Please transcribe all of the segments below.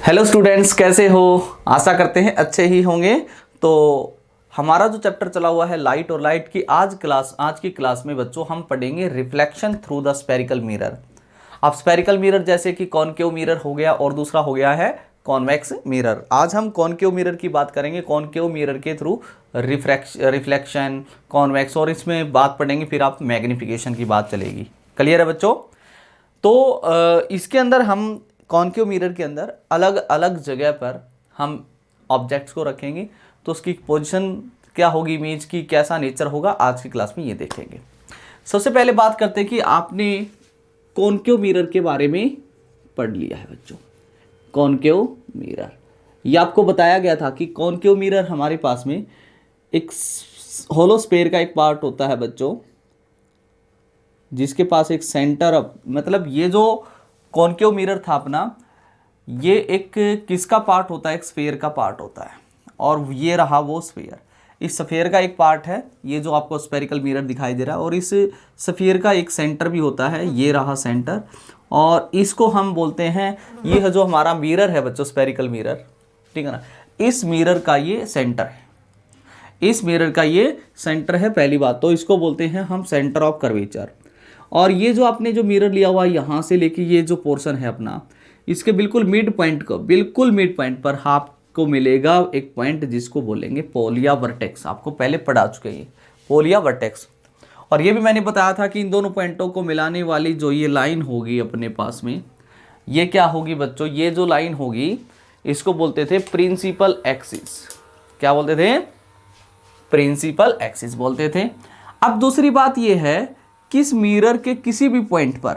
Hello students, कैसे हो? आशा करते हैं अच्छे ही होंगे। तो हमारा जो चैप्टर चला हुआ है लाइट और लाइट की आज की क्लास में बच्चों हम पढ़ेंगे reflection through the spherical mirror. अब स्फेरिकल मिरर जैसे कि कॉनकेव मिरर हो गया और दूसरा हो गया है कॉन्वेक्स मिरर। आज हम कॉनकेव मिरर की बात करेंगे, कॉनकेव मिरर के थ्रू रिफ्लेक्शन कॉन्वेक्स, और इसमें बात पढ़ेंगे फिर आप मैग्निफिकेशन की बात चलेगी। क्लियर है बच्चों? तो इसके अंदर हम कॉनकेव मिरर के अंदर अलग अलग जगह पर हम ऑब्जेक्ट्स को रखेंगे, तो उसकी पोजीशन क्या होगी, इमेज की कैसा नेचर होगा, आज की क्लास में ये देखेंगे। सबसे पहले बात करते हैं कि आपने कॉनकेव मिरर के बारे में पढ़ लिया है बच्चों। कॉनकेव मिरर, ये आपको बताया गया था कि कॉनकेव मिरर हमारे पास में एक होलो स्फेयर का एक पार्ट होता है बच्चों, जिसके पास एक सेंटर ऑफ, मतलब ये जो कॉनकेव मिरर था अपना, ये एक किसका पार्ट होता है? एक स्फेयर का पार्ट होता है, और ये रहा वो स्फेयर। इस स्फेयर का एक पार्ट है ये जो आपको स्फेरिकल मिरर दिखाई दे रहा है, और इस स्फेयर का एक सेंटर भी होता है, ये रहा सेंटर, और इसको हम बोलते हैं, ये है जो हमारा मिरर है बच्चों, स्फेरिकल मिरर, ठीक है ना। इस मिरर का ये सेंटर है, इस मिरर का ये सेंटर है। पहली बात तो इसको बोलते हैं हम सेंटर ऑफ कर्वेचर। और ये जो आपने जो मिरर लिया हुआ है यहाँ से लेके ये जो पोर्शन है अपना, इसके बिल्कुल मिड पॉइंट को, बिल्कुल मिड पॉइंट पर आपको मिलेगा एक पॉइंट जिसको बोलेंगे पोलिया वर्टेक्स। आपको पहले पढ़ा चुके हैं पोलिया वर्टेक्स। और ये भी मैंने बताया था कि इन दोनों पॉइंटों को मिलाने वाली जो ये लाइन होगी अपने पास में, ये क्या होगी बच्चों? ये जो लाइन होगी इसको बोलते थे प्रिंसिपल एक्सिस। क्या बोलते थे? प्रिंसिपल एक्सिस बोलते थे। अब दूसरी बात ये है, किस मिरर के किसी भी पॉइंट पर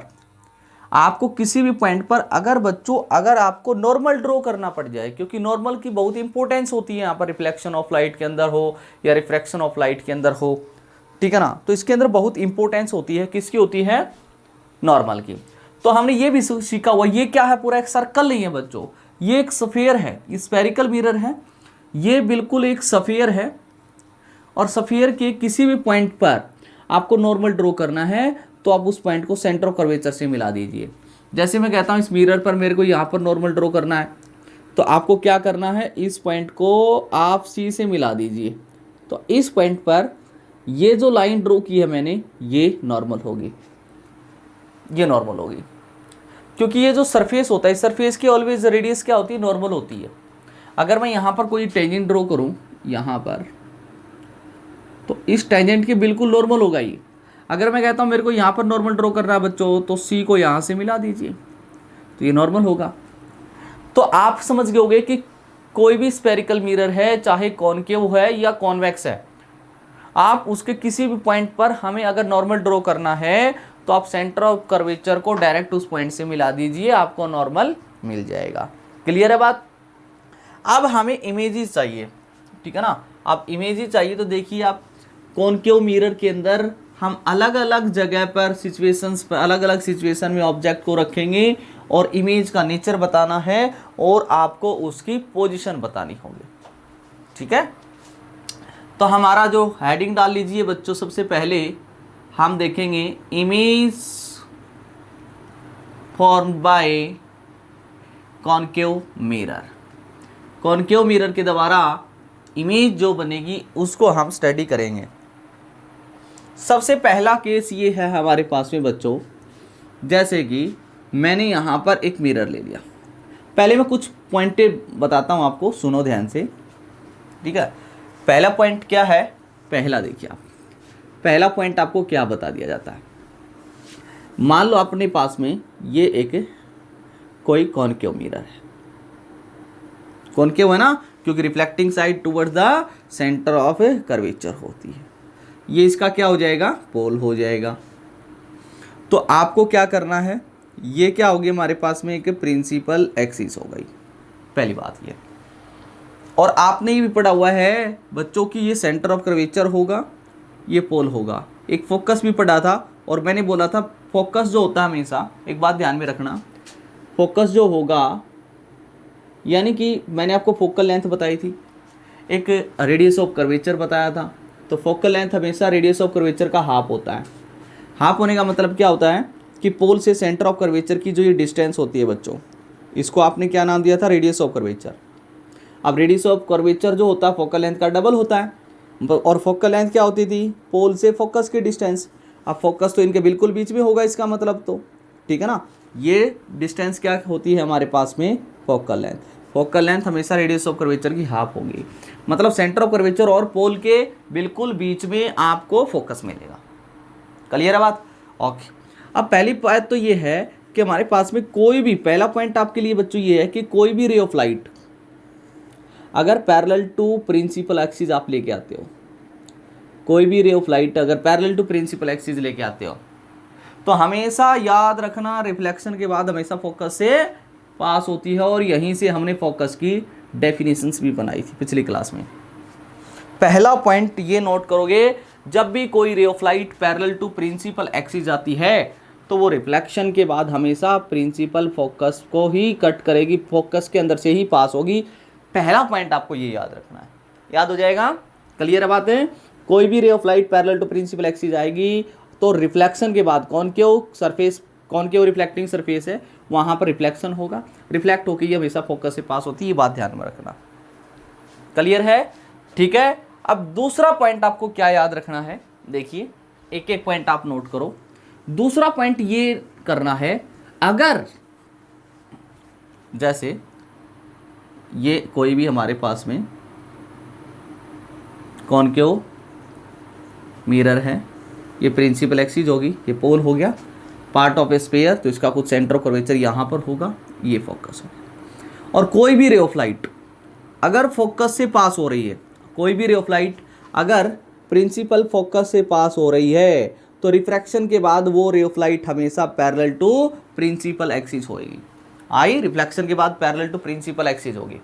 आपको, किसी भी पॉइंट पर अगर बच्चों, अगर आपको नॉर्मल ड्रॉ करना पड़ जाए, क्योंकि नॉर्मल की बहुत इंपॉर्टेंस होती है यहाँ पर, रिफ्लेक्शन ऑफ लाइट के अंदर हो या रिफ्रैक्शन ऑफ लाइट के अंदर हो, ठीक है ना, तो इसके अंदर बहुत इंपॉर्टेंस होती है। किसकी होती है? नॉर्मल की। तो हमने ये भी सीखा हुआ, ये क्या है, पूरा एक सर्कल नहीं है बच्चों, ये एक स्फेयर है, स्फेरिकल मिरर है, ये बिल्कुल एक स्फेयर है, और स्फेयर के किसी भी पॉइंट पर आपको नॉर्मल ड्रॉ करना है तो आप उस पॉइंट को सेंटर ऑफ कर्वेचर से मिला दीजिए। जैसे मैं कहता हूँ इस मिरर पर मेरे को यहाँ पर नॉर्मल ड्रॉ करना है, तो आपको क्या करना है, इस पॉइंट को आप सी से मिला दीजिए। तो इस पॉइंट पर ये जो लाइन ड्रॉ की है मैंने, ये नॉर्मल होगी, ये नॉर्मल होगी, क्योंकि ये जो सरफेस होता है, इस सरफेस की ऑलवेज रेडियस क्या होती है? नॉर्मल होती है। अगर मैं यहाँ पर कोई टेंजेंट ड्रॉ करूँ यहाँ पर, तो इस टेंजेंट के बिल्कुल नॉर्मल होगा ये। अगर मैं कहता हूँ मेरे को यहाँ पर नॉर्मल ड्रॉ करना है बच्चों, तो सी को यहाँ से मिला दीजिए, तो ये नॉर्मल होगा। तो आप समझ गए होंगे कि कोई भी स्फेरिकल मिरर है, चाहे कॉनकेव है या कॉन्वेक्स है, आप उसके किसी भी पॉइंट पर हमें अगर नॉर्मल ड्रॉ करना है तो आप सेंटर ऑफ कर्वेचर को डायरेक्ट उस पॉइंट से मिला दीजिए, आपको नॉर्मल मिल जाएगा। क्लियर है बात? अब हमें इमेजेस चाहिए, ठीक है ना। आप इमेजेस चाहिए तो देखिए, आप कॉनकेव मिरर के अंदर हम अलग अलग जगह पर, सिचुएशंस पर, अलग अलग सिचुएशन में ऑब्जेक्ट को रखेंगे, और इमेज का नेचर बताना है और आपको उसकी पोजीशन बतानी होगी, ठीक है। तो हमारा जो हेडिंग डाल लीजिए बच्चों, सबसे पहले हम देखेंगे image formed by concave mirror. Concave mirror के द्वारा इमेज जो बनेगी उसको हम स्टडी करेंगे। सबसे पहला केस ये है हमारे पास में बच्चों, जैसे कि मैंने यहाँ पर एक मिरर ले लिया। पहले मैं कुछ पॉइंटें बताता हूँ आपको, सुनो ध्यान से, ठीक है। पहला पॉइंट क्या है? पहला देखिए आप, पहला पॉइंट आपको क्या बता दिया जाता है। मान लो अपने पास में ये एक कोई कॉनकेव मिरर है, कॉनकेव है ना, क्योंकि reflecting side towards the centre of curvature होती है। ये इसका क्या हो जाएगा? पोल हो जाएगा। तो आपको क्या करना है, ये क्या होगी हमारे पास में, एक प्रिंसिपल एक्सिस हो गई, पहली बात ये। और आपने ये भी पढ़ा हुआ है बच्चों की ये सेंटर ऑफ कर्वेचर होगा, ये पोल होगा। एक फोकस भी पढ़ा था, और मैंने बोला था फोकस जो होता है हमेशा, एक बात ध्यान में रखना, फोकस जो होगा, यानी कि मैंने आपको फोकल लेंथ बताई थी, एक रेडियस ऑफ कर्वेचर बताया था। तो फोकल लेंथ हमेशा रेडियस ऑफ कर्वेचर का हाफ होता है। हाफ होने का मतलब क्या होता है कि पोल से सेंटर ऑफ कर्वेचर की जो ये डिस्टेंस होती है बच्चों, इसको आपने क्या नाम दिया था, रेडियस ऑफ कर्वेचर। अब रेडियस ऑफ कर्वेचर जो होता है फोकल लेंथ का डबल होता है, और फोकल लेंथ क्या होती थी, पोल से फोकस की डिस्टेंस। अब फोकस तो इनके बिल्कुल बीच में होगा इसका मतलब, तो ठीक है ना, ये डिस्टेंस क्या होती है हमारे पास में, फोकल लेंथ। फोकल लेंथ हमेशा रेडियस ऑफ कर्वेचर की हाफ होगी, मतलब सेंटर ऑफ कर्वेचर और पोल के बिल्कुल बीच में आपको फोकस मिलेगा। क्लियर है बात? ओके। अब पहली बात तो ये है कि हमारे पास में कोई भी, पहला पॉइंट आपके लिए बच्चों ये है कि कोई भी रे ऑफ लाइट अगर पैरेलल टू प्रिंसिपल एक्सिस आप लेके आते हो, कोई भी रे ऑफ लाइट अगर पैरेलल टू प्रिंसिपल एक्सिस लेके आते हो, तो हमेशा याद रखना रिफ्लेक्शन के बाद हमेशा फोकस से पास होती है। और यहीं से हमने फोकस की डेफिनेशंस भी बनाई थी पिछली क्लास में। पहला पॉइंट ये नोट करोगे, जब भी कोई ray of light parallel to principal axis आती है तो वो रिफ्लेक्शन के बाद हमेशा प्रिंसिपल फोकस को ही कट करेगी, फोकस के अंदर से ही पास होगी। पहला पॉइंट आपको ये याद रखना है, याद हो जाएगा? क्लियर है बात है? कोई भी ray of light parallel to principal axis आएगी तो रिफ्लेक्शन के बाद concave surface, concave reflecting surface है, वहां पर रिफ्लेक्शन होगा, रिफ्लेक्ट होकर ये हमेशा फोकस से पास होती है, ये बात ध्यान में रखना। क्लियर है? ठीक है। अब दूसरा पॉइंट आपको क्या याद रखना है, देखिए एक एक पॉइंट आप नोट करो। दूसरा पॉइंट ये करना है, अगर जैसे ये कोई भी हमारे पास में कॉनकेव मिरर है, ये प्रिंसिपल एक्सिस होगी, ये पोल हो गया, पार्ट ऑफ ए स्फीयर, तो इसका कुछ सेंटर ऑफ कर्वेचर यहाँ पर होगा, ये फोकस होगा। और कोई भी रे ऑफ लाइट अगर फोकस से पास हो रही है, कोई भी रे ऑफ लाइट अगर प्रिंसिपल फोकस से पास हो रही है तो रिफ्रैक्शन के बाद वो रे ऑफ लाइट हमेशा पैरेलल टू प्रिंसिपल एक्सिस होगी। आई, रिफ्लेक्शन के बाद पैरेलल टू प्रिंसिपल एक्सिस होगी।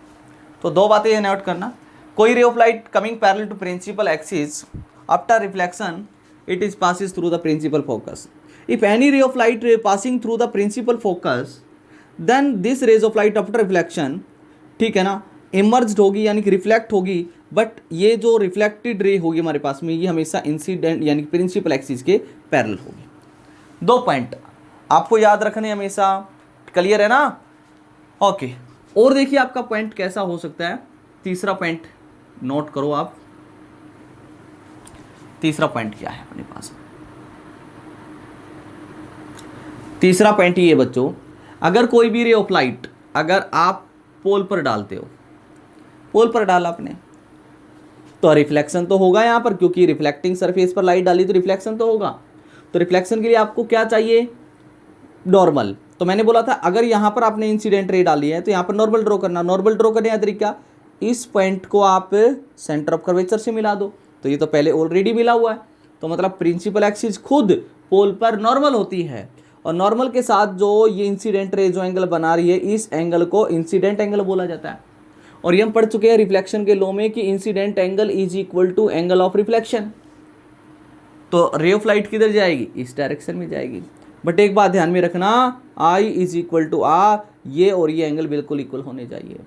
तो दो बातें ये नोट करना, कोई ray of light coming parallel to principal axis after reflection it is passes through the principal focus. If any ray of light passing through the principal focus, then this rays of light after reflection, ठीक है ना, emerged होगी यानी कि reflect होगी, but ये जो reflected ray होगी हमारे पास में ये हमेशा इंसिडेंट यानी कि प्रिंसिपल एक्सिस के पैरेलल होगी। दो पॉइंट आपको याद रखने हमेशा। क्लियर है ना? ओके। और देखिए आपका पॉइंट कैसा हो सकता है, तीसरा पॉइंट नोट करो आप। तीसरा पॉइंट क्या है अपने पास में? तीसरा पॉइंट ये बच्चों, अगर कोई भी रे ऑफ लाइट अगर आप पोल पर डालते हो, पोल पर डाला आपने, तो रिफ्लेक्शन तो होगा यहाँ पर, क्योंकि रिफ्लेक्टिंग सरफेस पर लाइट डाली तो रिफ्लेक्शन तो होगा। तो रिफ्लेक्शन के लिए आपको क्या चाहिए, नॉर्मल। तो मैंने बोला था अगर यहाँ पर आपने इंसिडेंट रे डाली है तो यहाँ पर नॉर्मल ड्रॉ करना। नॉर्मल ड्रॉ करने का तरीका, इस पॉइंट को आप सेंटर ऑफ कर्वेचर से मिला दो, तो ये तो पहले ऑलरेडी मिला हुआ है, तो मतलब प्रिंसिपल एक्सिस खुद पोल पर नॉर्मल होती है, और नॉर्मल के साथ जो ये इंसिडेंट रे जो एंगल बना रही है, इस एंगल को इंसिडेंट एंगल बोला जाता है। और ये हम पढ़ चुके हैं रिफ्लेक्शन के लॉ में कि incident angle is equal to angle of reflection. तो रे ऑफ लाइट किधर जाएगी, इस डायरेक्शन में जाएगी। बट एक बात ध्यान में रखना, I is equal to are, ये और ये एंगल बिल्कुल इक्वल होने चाहिए,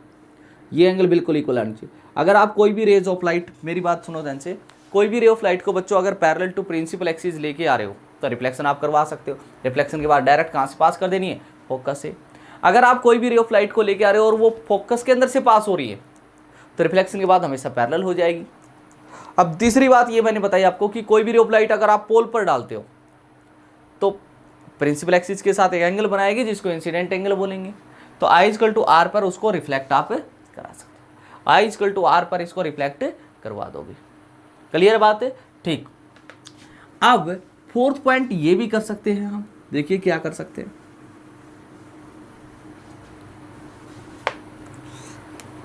ये एंगल बिल्कुल इक्वल आना चाहिए। अगर आप कोई भी रेज ऑफ लाइट, मेरी बात सुनो ध्यान से, कोई भी रे ऑफ लाइट को बच्चों अगर पैरेलल टू प्रिंसिपल एक्सिस लेके आ रहे हो तो रिफ्लेक्शन आप करवा सकते हो। रिफ्लेक्शन के बाद डायरेक्ट कहाँ से पास कर देनी है, फोकस से। अगर आप कोई भी रे ऑफ लाइट को लेके आ रहे हो और वो फोकस के अंदर से पास हो रही है तो रिफ्लेक्शन के बाद हमेशा पैरेलल हो जाएगी। अब तीसरी बात ये मैंने बताई आपको कि कोई भी रे ऑफ लाइट अगर आप पोल पर डालते हो तो प्रिंसिपल एक्सिस के साथ एक एंगल बनाएगी जिसको इंसिडेंट एंगल बोलेंगे। तो आई इक्वल टू आर पर उसको रिफ्लेक्ट आप करा सकते हो, आई इक्वल टू आर पर इसको रिफ्लेक्ट करवा दोगे। क्लियर बात है? ठीक। अब फोर्थ पॉइंट ये भी कर सकते हैं हम, देखिए क्या कर सकते हैं।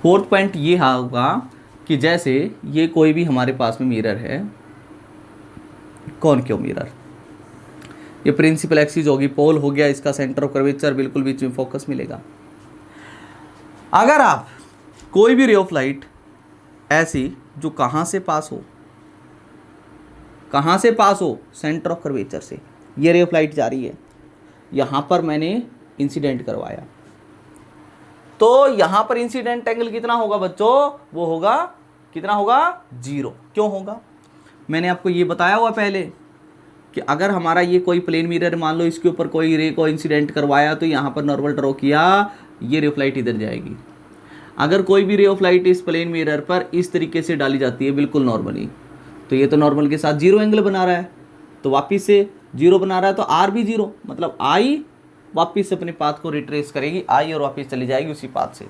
फोर्थ पॉइंट ये होगा कि जैसे ये कोई भी हमारे पास में मिरर है, कॉनकेव मिरर, ये प्रिंसिपल एक्सिस होगी, पोल हो गया, इसका सेंटर ऑफ कर्वेचर बिल्कुल बीच में फोकस मिलेगा। अगर आप कोई भी रे ऑफ लाइट ऐसी जो कहाँ से पास हो, कहाँ से पास हो, सेंटर ऑफ कर्वेचर से, ये रे ऑफ लाइट जा रही है, यहाँ पर मैंने इंसिडेंट करवाया, तो यहाँ पर इंसिडेंट एंगल कितना होगा बच्चों, वो होगा कितना होगा, 0। क्यों होगा, मैंने आपको ये बताया हुआ पहले कि अगर हमारा ये कोई प्लेन मिरर मान लो, इसके ऊपर कोई रे को इंसिडेंट करवाया तो यहाँ पर नॉर्मल ड्रॉ किया ये रे ऑफ लाइट इधर जाएगी। अगर कोई भी रे ऑफ लाइट इस प्लेन मिरर पर इस तरीके से डाली जाती है बिल्कुल नॉर्मली, तो ये तो नॉर्मल के साथ जीरो एंगल बना रहा है, तो वापिस से जीरो बना रहा है, तो आर भी जीरो, मतलब आई वापिस से अपने पाथ को रिट्रेस करेगी, आई और वापिस चली जाएगी उसी पाथ से।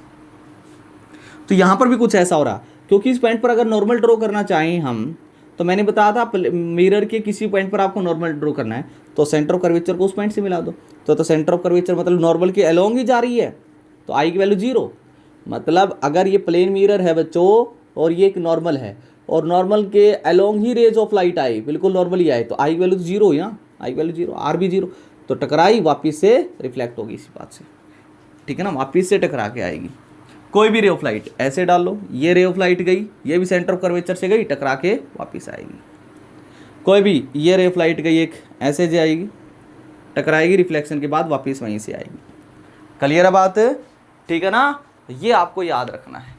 तो यहाँ पर भी कुछ ऐसा हो रहा है, क्योंकि इस पॉइंट पर अगर नॉर्मल ड्रॉ करना चाहें हम, तो मैंने बताया था मिरर के किसी पॉइंट पर आपको नॉर्मल ड्रॉ करना है तो सेंटर ऑफ कर्वेचर को उस पॉइंट से मिला दो। तो सेंटर ऑफ कर्वेचर मतलब नॉर्मल के अलोंग ही जा रही है, तो आई की वैल्यू जीरो। मतलब अगर ये प्लेन मिरर है बच्चों और ये एक नॉर्मल है और नॉर्मल के अलोंग ही रेज ऑफ लाइट आई, बिल्कुल नॉर्मली आए, तो आई की वैल्यू तो जीरो हुई ना, आई की वैल्यू जीरो, आर भी जीरो, तो टकराई वापिस से रिफ्लेक्ट होगी इसी बात से, ठीक है ना, वापिस से टकरा के आएगी। कोई भी रे ऑफ लाइट ऐसे डाल लो, ये रे ऑफ लाइट गई, ये भी सेंटर ऑफ कर्वेचर से गई, टकरा के वापिस आएगी। कोई भी ये रे ऑफ लाइट गई एक ऐसे जाएगी, टकराएगी, रिफ्लेक्शन के बाद वापिस वहीं से आएगी। क्लियर है बात, ठीक है ना, ये आपको याद रखना है,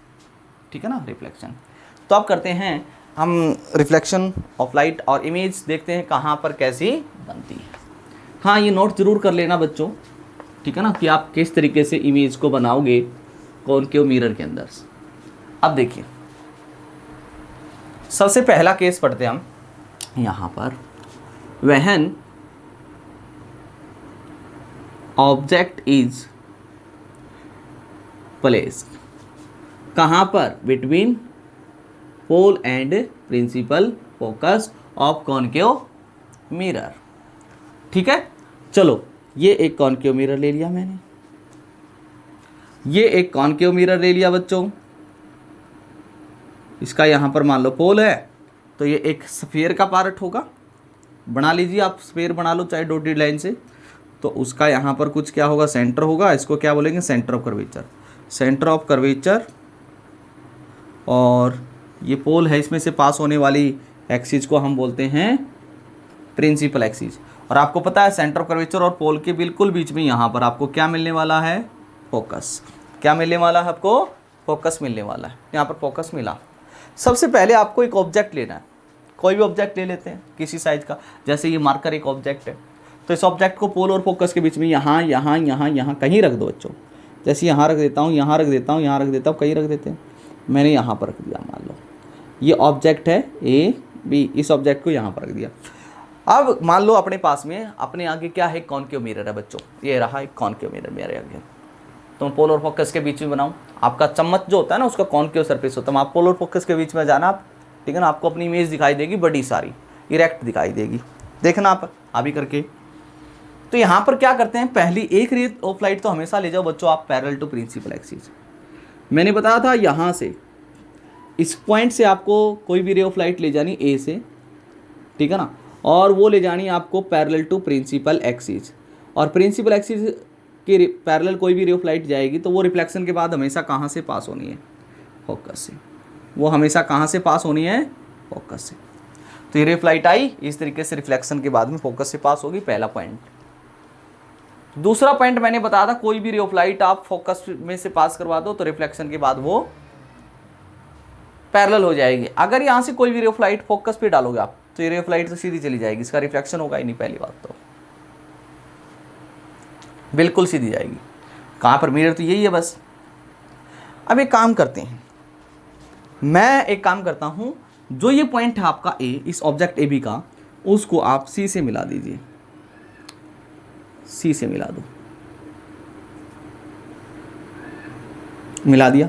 ठीक है ना, रिफ्लेक्शन। तो अब करते हैं हम रिफ्लेक्शन ऑफ लाइट और इमेज देखते हैं कहाँ पर कैसी बनती है। हाँ, ये नोट जरूर कर लेना बच्चों, ठीक है ना, कि आप किस तरीके से इमेज को बनाओगे कॉनकेव मिरर के अंदर। अब देखिए, सबसे पहला केस पढ़ते हैं हम यहाँ पर, व्हेन ऑब्जेक्ट इज प्लेस्ड, कहाँ पर, between pole and principal focus of concave mirror, ठीक है। चलो, ये एक कॉनकेव मिरर ले लिया मैंने, ये एक कॉनकेव मिरर ले लिया बच्चों, इसका यहाँ पर मान लो पोल है, तो ये एक स्फीयर का पार्ट होगा, बना लीजिए आप, स्फीयर बना लो चाहे डॉटेड लाइन से। तो उसका यहाँ पर कुछ क्या होगा, सेंटर होगा, इसको क्या बोलेंगे, centre of curvature, centre of curvature. और ये पोल है, इसमें से पास होने वाली एक्सिस को हम बोलते हैं प्रिंसिपल एक्सिस। और आपको पता है सेंटर ऑफ कर्वेचर और पोल के बिल्कुल बीच में यहाँ पर आपको क्या मिलने वाला है, फोकस। क्या मिलने वाला है आपको, फोकस मिलने वाला है। यहाँ पर फोकस मिला। सबसे पहले आपको एक ऑब्जेक्ट लेना है, कोई भी ऑब्जेक्ट ले लेते हैं किसी साइज का, जैसे ये मार्कर एक ऑब्जेक्ट है, तो इस ऑब्जेक्ट को पोल और फोकस के बीच में यहाँ यहाँ यहाँ यहाँ कहीं रख दो बच्चों। जैसे यहाँ रख देता हूँ, यहाँ रख देता हूँ, यहाँ रख देता हूँ, कहीं रख देते हैं, मैंने यहाँ पर रख दिया। मान लो ये ऑब्जेक्ट है ए बी, इस ऑब्जेक्ट को यहाँ पर रख दिया। अब मान लो अपने पास में अपने आगे क्या है, कॉनकेव मिरर है बच्चों, ये रहा एक कॉनकेव मिरर मेरे आगे। तो मैं पोल और फोकस के बीच में बनाऊँ, आपका चम्मच जो होता है ना उसका कॉनकेव सरफेस होता है, आप पोल और फोकस के बीच में जाना आप, ठीक है ना, आपको अपनी इमेज दिखाई देगी, बड़ी सारी इरेक्ट दिखाई देगी, देखना आप अभी करके। तो यहाँ पर क्या करते हैं, पहली एक रे ऑफ लाइट तो हमेशा ले जाओ बच्चों आप पैरेलल टू प्रिंसिपल एक्सिस। मैंने बताया था यहाँ से इस पॉइंट से आपको कोई भी रे ऑफ लाइट ले जानी ए से, ठीक है ना, और वो ले जानी आपको पैरेलल टू प्रिंसिपल एक्सिस। और प्रिंसिपल एक्सिस के पैरेलल कोई भी रे ऑफ लाइट जाएगी तो वो रिफ्लेक्शन के बाद हमेशा कहाँ से पास होनी है, फोकस से। वो हमेशा कहाँ से पास होनी है, फोकस से। तो ये रे ऑफ लाइट आई, इस तरीके से रिफ्लेक्शन के बाद में फोकस से पास होगी, पहला पॉइंट। दूसरा पॉइंट मैंने बताया था, कोई भी रे ऑफ लाइट आप फोकस में से पास करवा दो तो रिफ्लेक्शन के बाद वो पैरेलल हो जाएगी। अगर यहाँ से कोई भी रे ऑफ लाइट फोकस पे डालोगे आप तो ये रे ऑफ लाइट तो सीधी चली जाएगी, इसका रिफ्लेक्शन होगा ही नहीं, पहली बात तो बिल्कुल सीधी जाएगी। कहाँ पर, मिरर तो यही है बस। अब एक काम करते हैं, मैं एक काम करता हूँ, जो ये पॉइंट है आपका ए, इस ऑब्जेक्ट ए बी का, उसको आप सी से मिला दीजिए, सी से मिला दो। मिला दिया,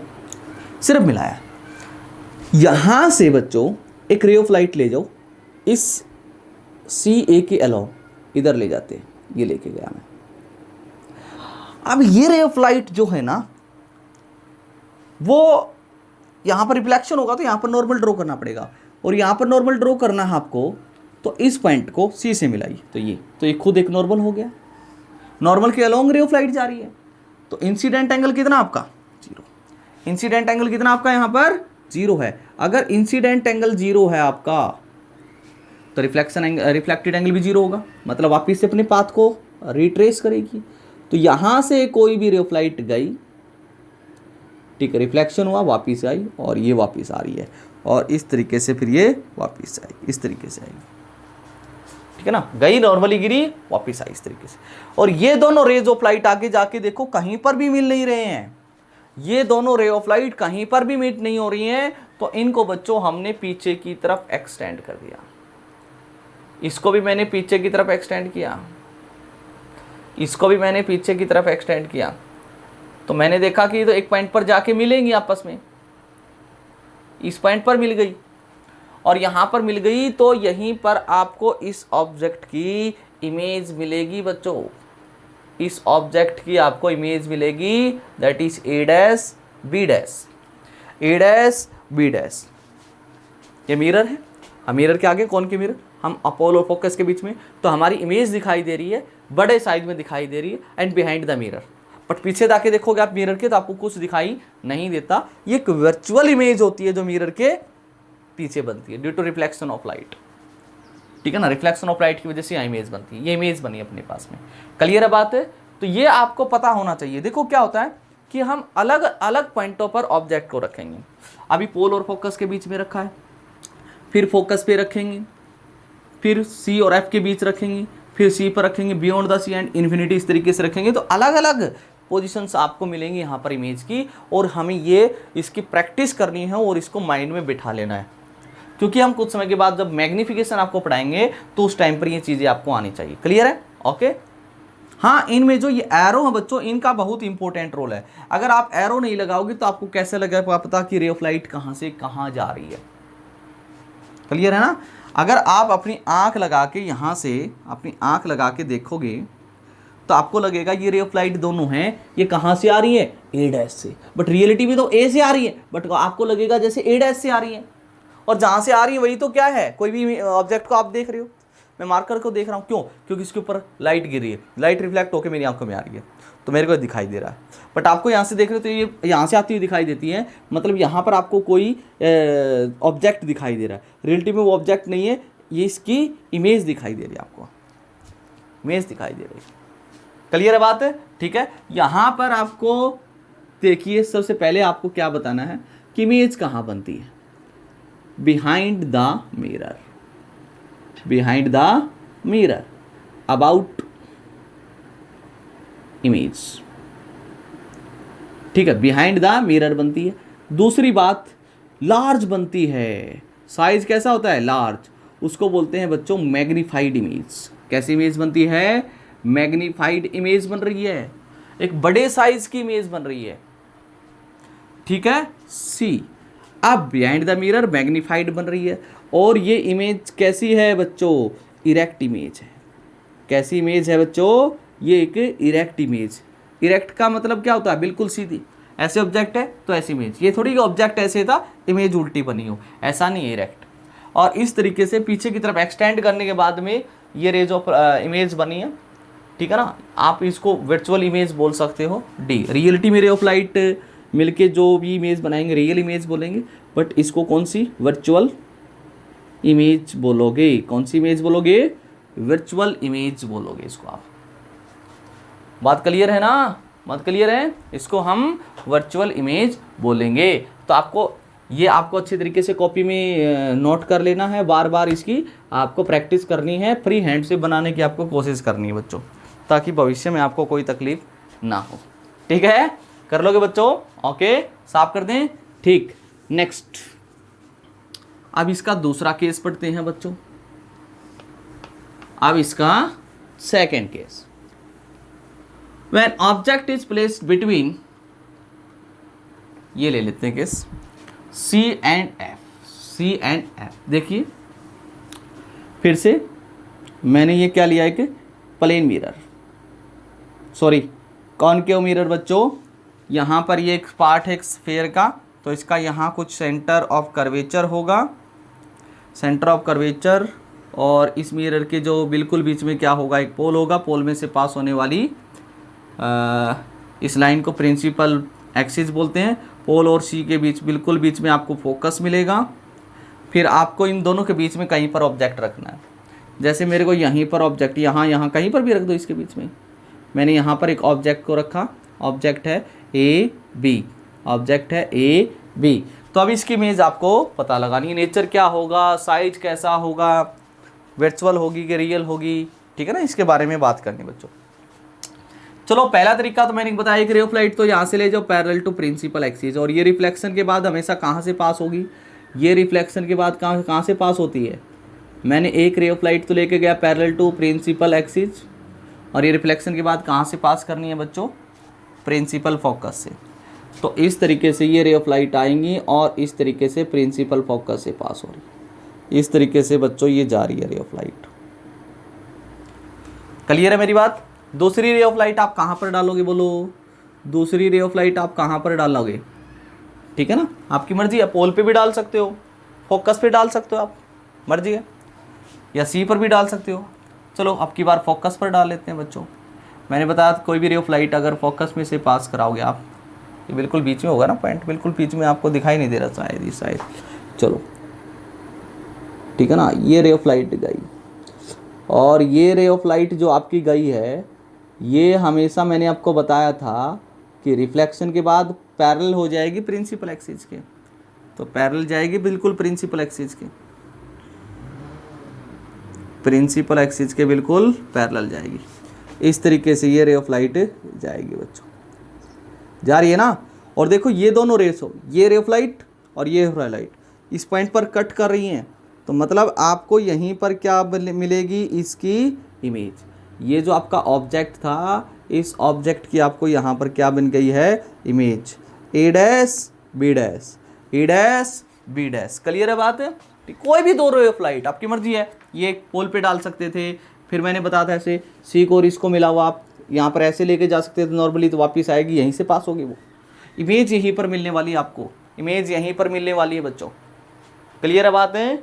सिर्फ मिलाया। यहां से बच्चों एक रे ऑफ लाइट ले जाओ, इस सी ए के अलाउ इधर ले जाते हैं, ये लेके गया मैं। अब ये रे ऑफ लाइट जो है ना, वो यहां पर रिफ्लेक्शन होगा तो यहां पर नॉर्मल ड्रॉ करना पड़ेगा, और यहां पर नॉर्मल ड्रॉ करना है आपको, तो इस पॉइंट को सी से मिलाइए, तो ये खुद एक नॉर्मल हो गया। नॉर्मल के अलोंग रे ऑफ लाइट जा रही है, तो इंसिडेंट एंगल कितना आपका, जीरो। इंसिडेंट एंगल कितना आपका यहाँ पर, जीरो है। अगर इंसिडेंट एंगल जीरो है आपका तो रिफ्लेक्टेड एंगल भी जीरो होगा, मतलब वापिस से अपने पाथ को रिट्रेस करेगी। तो यहाँ से कोई भी रे ऑफ लाइट गई, ठीक है, रिफ्लेक्शन हुआ, वापिस आई, और ये वापिस आ रही है, और इस तरीके से फिर ये वापिस आई, इस तरीके से आएगी, ठीक है ना, गई नॉर्मली गिरी वापिस आई इस तरीके से। और ये दोनों रेज ऑफ लाइट आगे जाके देखो कहीं पर भी मिल नहीं रहे हैं, ये दोनों रे ऑफ लाइट कहीं पर भी मीट नहीं हो रही हैं, तो इनको बच्चों हमने पीछे की तरफ एक्सटेंड कर दिया, इसको भी मैंने पीछे की तरफ एक्सटेंड किया, इसको भी मैंने पीछे की तरफ एक्सटेंड किया, तो मैंने देखा कि तो एक पॉइंट पर जाके मिलेंगी आपस में, इस पॉइंट पर मिल गई और यहाँ पर मिल गई, तो यहीं पर आपको इस ऑब्जेक्ट की इमेज मिलेगी बच्चों, इस ऑब्जेक्ट की आपको इमेज मिलेगी, that is A dash B dash, A dash B dash. ये मिरर है, हम मिरर के आगे कौन के मिरर, हम अपोलो और फोकस के बीच में, तो हमारी इमेज दिखाई दे रही है, बड़े साइज में दिखाई दे रही है, and behind the mirror. But पीछे जाके देखोगे आप मिरर के तो आपको कुछ दिखाई नहीं देता, ये एक वर्चुअल इमेज होती है जो मिरर के पीछे बनती है due to reflection of light, ठीक है ना, रिफ्लेक्शन ऑफ लाइट की वजह से इमेज बनती है, ये इमेज बनी अपने पास में। क्लियर है बात है, तो ये आपको पता होना चाहिए। देखो क्या होता है कि हम अलग अलग पॉइंटों पर ऑब्जेक्ट को रखेंगे, अभी पोल और फोकस के बीच में रखा है, फिर फोकस पे रखेंगे, फिर सी और एफ के बीच रखेंगे, फिर सी पर रखेंगे, beyond the C and infinity, इस तरीके से रखेंगे, तो अलग अलग पोजीशंस आपको मिलेंगी यहाँ पर इमेज की, और हमें ये इसकी प्रैक्टिस करनी है और इसको माइंड में बिठा लेना है, क्योंकि हम कुछ समय के बाद जब मैग्निफिकेशन आपको पढ़ाएंगे तो उस टाइम पर ये चीज़ें आपको आनी चाहिए। क्लियर है, ओके। हाँ, इनमें जो ये एरो है बच्चों, इनका बहुत इंपॉर्टेंट रोल है। अगर आप एरो नहीं लगाओगे तो आपको कैसे लगेगा पता कि रे ऑफ लाइट कहाँ से कहाँ जा रही है। क्लियर है ना, अगर आप अपनी आंख लगा के यहाँ से अपनी आंख लगा के देखोगे तो आपको लगेगा ये रे ऑफ लाइट दोनों हैं, ये कहाँ से आ रही है, ए डैश से, बट रियलिटी में तो ए से आ रही है, बट आपको लगेगा जैसे ए डैश से आ रही है, और जहाँ से आ रही है वही तो क्या है, कोई भी ऑब्जेक्ट को आप देख रहे हो, मैं मार्कर को देख रहा हूँ, क्यों, क्योंकि इसके ऊपर लाइट गिर रही है, लाइट रिफ्लेक्ट होकर मेरी आंखों में आ रही है, तो मेरे को दिखाई दे रहा है। बट आपको यहाँ से देख रहे हो तो ये यहाँ से आती हुई दिखाई देती है, मतलब यहाँ पर आपको कोई ऑब्जेक्ट दिखाई दे रहा है, रियलिटी में वो ऑब्जेक्ट नहीं है, ये इसकी इमेज दिखाई दे रही है, आपको इमेज दिखाई दे रही है। क्लियर है बात है, ठीक है। यहाँ पर आपको देखिए, सबसे पहले आपको क्या बताना है कि इमेज कहाँ बनती है, behind the mirror, behind the mirror, about image, ठीक है, बिहाइंड द मिरर बनती है। दूसरी बात, लार्ज बनती है, साइज कैसा होता है, लार्ज, उसको बोलते हैं बच्चों मैग्नीफाइड इमेज। कैसी इमेज बनती है, मैग्नीफाइड इमेज बन रही है, एक बड़े साइज की इमेज बन रही है, ठीक है, सी। अब बिहाइंड द मिरर मैग्नीफाइड बन रही है, और ये इमेज कैसी है बच्चों, इरेक्ट इमेज है। कैसी इमेज है बच्चों, ये एक इरेक्ट इमेज। इरेक्ट का मतलब क्या होता है, बिल्कुल सीधी, ऐसे ऑब्जेक्ट है तो ऐसी इमेज, ये थोड़ी ऑब्जेक्ट ऐसे था इमेज उल्टी बनी हो, ऐसा नहीं है इरेक्ट। और इस तरीके से पीछे की तरफ एक्सटेंड करने के बाद में ये रेज ऑफ इमेज बनी है, ठीक है ना, आप इसको वर्चुअल इमेज बोल सकते हो। डी, रियलिटी में रे ऑफ लाइट मिलके जो भी इमेज बनाएंगे रियल इमेज बोलेंगे, बट इसको कौन सी, वर्चुअल इमेज बोलोगे। कौन सी इमेज बोलोगे, वर्चुअल इमेज बोलोगे इसको आप। बात क्लियर है ना, मत क्लियर है, इसको हम वर्चुअल इमेज बोलेंगे। तो आपको ये आपको अच्छी तरीके से कॉपी में नोट कर लेना है, बार बार इसकी आपको प्रैक्टिस करनी है, फ्री हैंड से बनाने की आपको कोशिश करनी है बच्चों, ताकि भविष्य में आपको कोई तकलीफ ना हो। ठीक है, कर लोगे बच्चों, ओके, साफ कर दें, ठीक। नेक्स्ट, अब इसका दूसरा केस पढ़ते हैं बच्चों। अब इसका second case, when object is placed between, ये ले लेते हैं case C and F, C and F। देखिए फिर से मैंने ये क्या लिया, एक plane mirror, sorry concave mirror बच्चों। यहाँ पर ये एक पार्ट है स्फेयर का, तो इसका यहाँ कुछ सेंटर ऑफ कर्वेचर होगा, सेंटर ऑफ कर्वेचर, और इस मिरर के जो बिल्कुल बीच में क्या होगा, एक पोल होगा, पोल में से पास होने वाली इस लाइन को प्रिंसिपल एक्सिस बोलते हैं। पोल और सी के बीच, बिल्कुल बीच में आपको फोकस मिलेगा। फिर आपको इन दोनों के बीच में कहीं पर ऑब्जेक्ट रखना है, जैसे मेरे को यहीं पर ऑब्जेक्ट, यहाँ कहीं पर भी रख दो इसके बीच में। मैंने यहाँ पर एक ऑब्जेक्ट को रखा, ऑब्जेक्ट है ए बी, ऑब्जेक्ट है ए बी। तो अब इसकी इमेज आपको पता लगानी है, नेचर क्या होगा, साइज कैसा होगा, वर्चुअल होगी कि रियल होगी, ठीक है ना, इसके बारे में बात करनी बच्चों। चलो पहला तरीका तो मैंने बताया एक रे ऑफ लाइट तो यहाँ से ले जाओ पैरेलल टू प्रिंसिपल एक्सिस, और ये रिफ्लेक्शन के बाद हमेशा कहाँ से पास होगी, ये रिफ्लेक्शन के बाद कहाँ से पास होती है, मैंने एक रे ऑफ लाइट तो लेके गया पैरेलल टू प्रिंसिपल एक्सिस, और ये रिफ्लेक्शन के बाद कहाँ से पास करनी है बच्चों, प्रिंसिपल फोकस से। तो इस तरीके से ये रे ऑफ लाइट आएंगी और इस तरीके से प्रिंसिपल फोकस से पास हो रही है, इस तरीके से बच्चों ये जा रही है रे ऑफ लाइट। क्लियर है मेरी बात। दूसरी रे ऑफ लाइट आप कहाँ पर डालोगे बोलो, दूसरी रे ऑफ लाइट आप कहाँ पर डालोगे, ठीक है ना, आपकी मर्जी है, पोल पे भी डाल सकते हो, फोकस पे डाल सकते हो, आप मर्जी है, या सी पर भी डाल सकते हो। चलो अब की बार फोकस पर डाल लेते हैं बच्चों। मैंने बताया कोई भी रे ऑफ लाइट अगर फोकस में से पास कराओगे आप, ये बिल्कुल बीच में होगा ना, पॉइंट बिल्कुल बीच में, आपको दिखाई नहीं दे रहा शायद इस साइड, चलो ठीक है ना, ये रे ऑफ लाइट गई, और ये रे ऑफ लाइट जो आपकी गई है ये हमेशा मैंने आपको बताया था कि रिफ्लेक्शन के बाद पैरेलल हो जाएगी प्रिंसिपल एक्सिस के, तो पैरेलल जाएगी बिल्कुल प्रिंसिपल एक्सिस के, प्रिंसिपल एक्सिस के बिल्कुल पैरेलल जाएगी। इस तरीके से ये रे ऑफ लाइट जाएगी बच्चों, जा रही है ना। और देखो ये दोनों रेस हो, ये रे ऑफ लाइट और ये रे लाइट इस पॉइंट पर कट कर रही हैं, तो मतलब आपको यहीं पर क्या मिलेगी, इसकी इमेज। ये जो आपका ऑब्जेक्ट था, इस ऑब्जेक्ट की आपको यहाँ पर क्या बन गई है, image, A dash B dash, A dash B dash. Clear है बात। कोई भी दो रे ऑफ लाइट आपकी मर्जी है, ये एक पोल पे डाल सकते थे, फिर मैंने बताया था ऐसे सी को और इसको मिला हुआ आप यहाँ पर ऐसे लेके जा सकते थे नॉर्मली, तो वापस आएगी यहीं से पास होगी वो इमेज, यहीं पर मिलने वाली है आपको, इमेज यहीं पर मिलने वाली है बच्चों। क्लियर है बात है,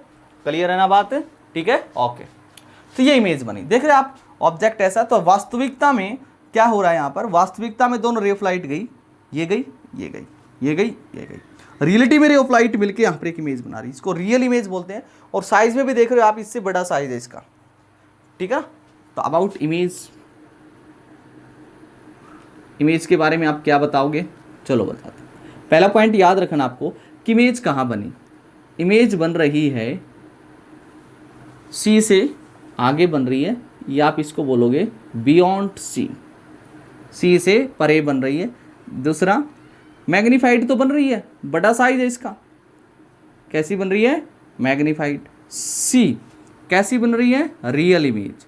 क्लियर है ना बात, ठीक है ओके। तो ये इमेज बनी, देख रहे आप ऑब्जेक्ट ऐसा। तो वास्तविकता में क्या हो रहा है यहाँ पर, वास्तविकता में दोनों रे ऑफ लाइट गई, ये गई ये गई ये गई ये गई, रियलिटी में रे ऑफ लाइट मिलके यहाँ पर एक इमेज बना रही है, इसको रियल इमेज बोलते हैं। और साइज में भी देख रहे हो आप, इससे बड़ा साइज है इसका, ठीक है। तो अबाउट इमेज, इमेज के बारे में आप क्या बताओगे, चलो बताते। पहला पॉइंट याद रखना आपको कि इमेज कहाँ बनी, इमेज बन रही है सी से आगे बन रही है, या आप इसको बोलोगे बियॉन्ड सी, सी से परे बन रही है। दूसरा मैग्नीफाइड तो बन रही है, बड़ा साइज है इसका, कैसी बन रही है, मैग्नीफाइड। सी कैसी बन रही है, रियल इमेज,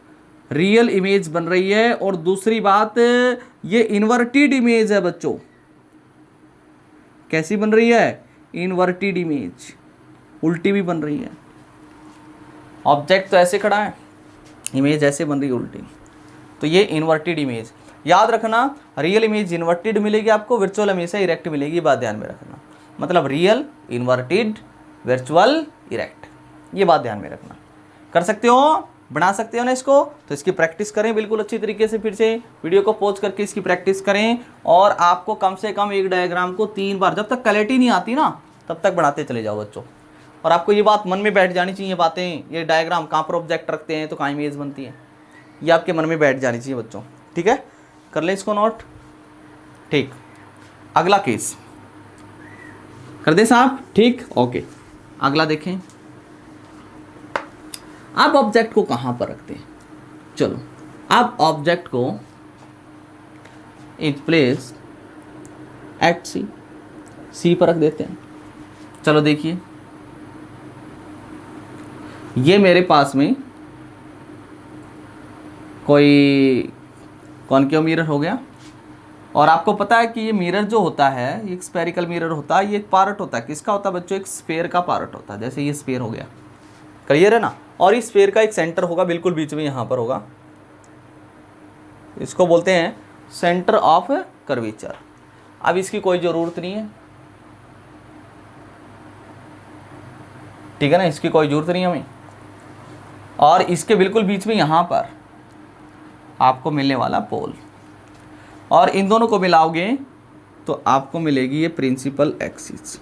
रियल इमेज बन रही है। और दूसरी बात ये इन्वर्टेड इमेज है बच्चों, कैसी बन रही है, इन्वर्टेड इमेज, उल्टी भी बन रही है। ऑब्जेक्ट तो ऐसे खड़ा है, इमेज ऐसे बन रही है उल्टी, तो ये इन्वर्टेड इमेज। याद रखना रियल इमेज इन्वर्टेड मिलेगी आपको, वर्चुअल हमेशा इरेक्ट मिलेगी, बात ध्यान में रखना। मतलब रियल इन्वर्टेड वर्चुअल इरेक्ट, ये बात ध्यान में रखना। कर सकते हो, बना सकते हो ना इसको, तो इसकी प्रैक्टिस करें बिल्कुल अच्छी तरीके से। फिर से वीडियो को पॉज करके इसकी प्रैक्टिस करें, और आपको कम से कम एक डायग्राम को 3 बार, जब तक क्लैरिटी नहीं आती ना तब तक बनाते चले जाओ बच्चों। और आपको ये बात मन में बैठ जानी चाहिए, बातें, ये डायग्राम कहाँ पर ऑब्जेक्ट रखते हैं तो कहाँ इमेज बनती है, ये आपके मन में बैठ जानी चाहिए बच्चों, ठीक है। कर लें इसको नोट, ठीक। अगला केस कर दें साहब, ठीक ओके। अगला देखें, आप ऑब्जेक्ट को कहाँ पर रखते हैं, चलो आप ऑब्जेक्ट को इट प्लेस एट सी, सी पर रख देते हैं। चलो देखिए ये मेरे पास में कोई कॉन्केव मिरर हो गया, और आपको पता है कि ये मिरर जो होता है, ये एक स्फेरिकल मिरर होता है, ये एक पार्ट होता है, किसका होता है बच्चों, एक स्फेयर का पार्ट होता है। जैसे ये स्फेयर हो गया, क्लियर है ना, और इस स्फेयर का एक सेंटर होगा बिल्कुल बीच में, यहाँ पर होगा, इसको बोलते हैं सेंटर ऑफ कर्वेचर। अब इसकी कोई ज़रूरत नहीं है, ठीक है ना, इसकी कोई ज़रूरत नहीं हमें। और इसके बिल्कुल बीच में यहाँ पर आपको मिलने वाला पोल, और इन दोनों को मिलाओगे तो आपको मिलेगी ये प्रिंसिपल एक्सिस,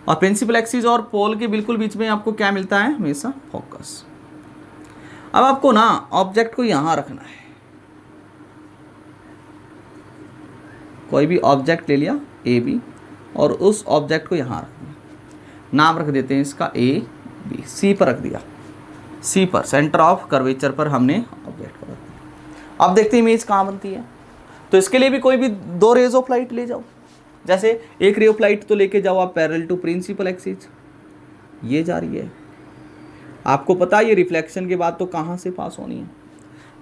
और प्रिंसिपल एक्सिस और पोल के बिल्कुल बीच में आपको क्या मिलता है, हमेशा फोकस। अब आपको ना ऑब्जेक्ट को यहाँ रखना है, कोई भी ऑब्जेक्ट ले लिया ए बी, और उस ऑब्जेक्ट को यहाँ रखना, नाम रख देते हैं इसका ए बी, सी पर रख दिया, सी पर, सेंटर ऑफ कर्वेचर पर हमने ऑब्जेक्ट को रख दिया। अब देखते हैं इमेज कहाँ बनती है। तो इसके लिए भी कोई भी दो रेज ऑफ लाइट ले जाओ। जैसे एक रे ऑफ लाइट तो लेके जाओ आप पैरेलल टू प्रिंसिपल एक्सिस, ये जा रही है। आपको पता है ये रिफ्लेक्शन के बाद तो कहाँ से पास होनी है,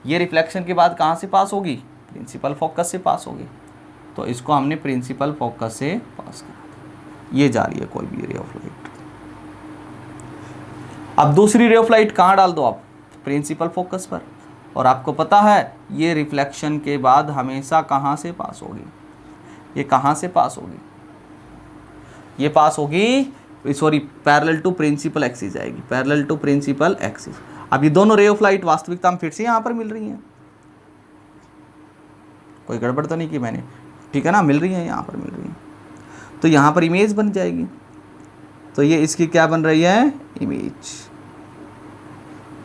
ये रिफ्लेक्शन के बाद कहाँ से पास होगी, प्रिंसिपल फोकस से पास होगी। तो इसको हमने प्रिंसिपल फोकस से पास करा, ये जा रही है कोई भी रे ऑफ लाइट। अब दूसरी रे ऑफ लाइट कहाँ डाल दो आप, प्रिंसिपल फोकस पर, और आपको पता है ये रिफ्लेक्शन के बाद हमेशा कहाँ से पास होगी, ये कहाँ से पास होगी, ये पास होगी, sorry parallel to principal axis जाएगी, पैरेलल टू प्रिंसिपल एक्सिस। अब ये दोनों रे ऑफ लाइट वास्तविकता में फिर से यहाँ पर मिल रही हैं, कोई गड़बड़ तो नहीं की मैंने, ठीक है ना, मिल रही है, यहाँ पर मिल रही है। तो यहाँ पर इमेज बन जाएगी। तो ये इसकी क्या बन रही है,